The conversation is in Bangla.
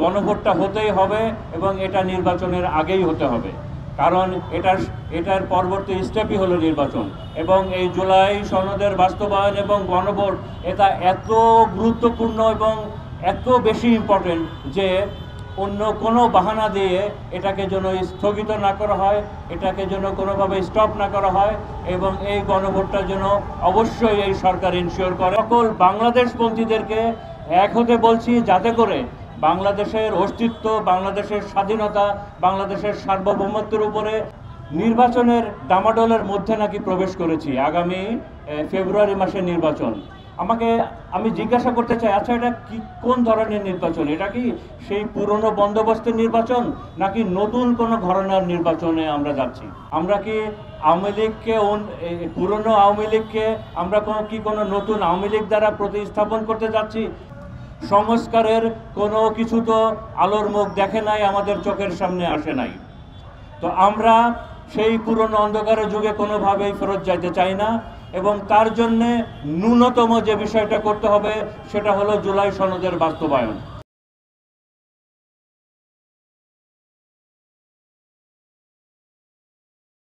গণভোটটা হতেই হবে এবং এটা নির্বাচনের আগেই হতে হবে, কারণ এটার পরবর্তী স্টেপই হলো নির্বাচন। এবং এই জুলাই সনদের বাস্তবায়ন এবং গণভোট এটা এত গুরুত্বপূর্ণ এবং এত বেশি ইম্পর্টেন্ট যে অন্য কোনো বাহানা দিয়ে এটাকে যেন স্থগিত না করা হয়, এটাকে যেন কোনোভাবে স্টপ না করা হয়, এবং এই গণভোটটা যেন অবশ্যই এই সরকার ইনশিওর করে। সকল বাংলাদেশপন্থীদেরকে এক হতে বলছি, যাতে করে বাংলাদেশের অস্তিত্ব, বাংলাদেশের স্বাধীনতা, বাংলাদেশের সার্বভৌমত্বের উপরে নির্বাচনের ডামাডোলের মধ্যে নাকি প্রবেশ করেছি। আগামী ফেব্রুয়ারি মাসে নির্বাচন। আমি জিজ্ঞাসা করতে চাই, আচ্ছা এটা কি, কোন ধরনের নির্বাচন? এটা কি সেই পুরনো বন্দোবস্তের নির্বাচন, নাকি নতুন কোনো ঘরানার নির্বাচনে আমরা যাচ্ছি? আমরা কি আওয়ামী লীগকে, পুরনো আওয়ামী লীগকে আমরা কোনো নতুন আওয়ামী লীগ দ্বারা প্রতিস্থাপন করতে যাচ্ছি? সংস্কারের কোনো কিছু তো আলোর মুখ দেখে নাই, আমাদের চোখের সামনে আসে নাই। তো আমরা সেই পুরনো অন্ধকারের যুগে কোনোভাবেই ফেরত যাইতে চাই না, এবং তার জন্যে ন্যূনতম যে বিষয়টা করতে হবে সেটা হলো জুলাই সনদের বাস্তবায়ন।